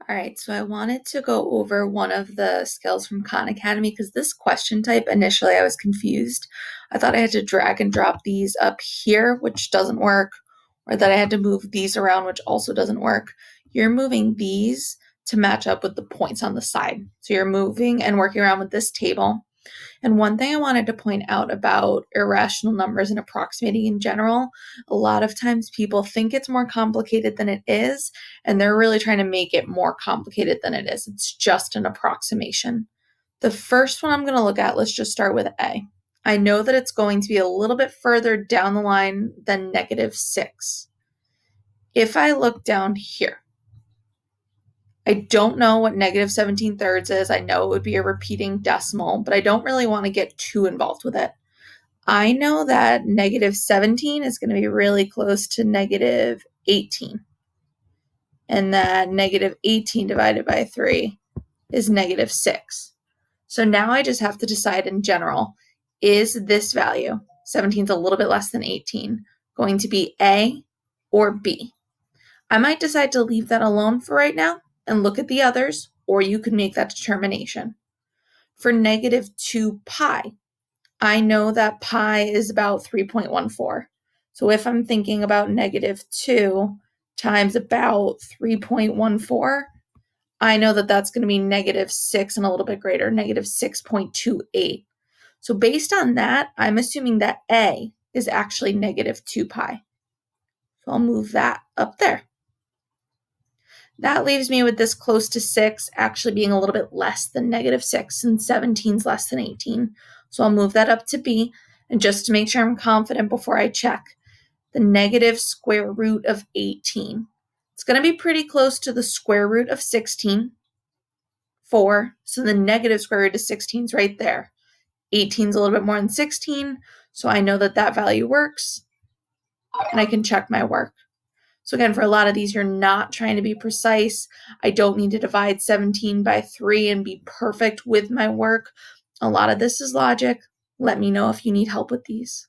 All right, so I wanted to go over one of the skills from Khan Academy because this question type, initially I was confused. I thought I had to drag and drop these up here, which doesn't work, or that I had to move these around, which also doesn't work. You're moving these to match up with the points on the side. So you're moving and working around with this table. And one thing I wanted to point out about irrational numbers and approximating in general, a lot of times people think it's more complicated than it is, and they're really trying to make it more complicated than it is. It's just an approximation. The first one I'm going to look at, let's just start with A. I know that it's going to be a little bit further down the line than -6. If I look down here, I don't know what -17 thirds is. I know it would be a repeating decimal, but I don't really want to get too involved with it. I know that -17 is going to be really close to -18, and that -18 divided by 3 is -6. So now I just have to decide in general, is this value, 17 is a little bit less than 18, going to be A or B? I might decide to leave that alone for right now and look at the others, or you can make that determination. For -2 pi, I know that pi is about 3.14. So if I'm thinking about -2 times about 3.14, I know that that's going to be -6 and a little bit greater, -6.28. So based on that, I'm assuming that A is actually -2 pi. So I'll move that up there. That leaves me with this close to 6 actually being a little bit less than -6, and 17 is less than 18. So I'll move that up to B. And just to make sure I'm confident before I check, the negative square root of 18. It's going to be pretty close to the square root of 16, 4. So the negative square root of 16 is right there. 18 is a little bit more than 16, so I know that that value works, and I can check my work. So again, for a lot of these, you're not trying to be precise. I don't need to divide 17 by 3 and be perfect with my work. A lot of this is logic. Let me know if you need help with these.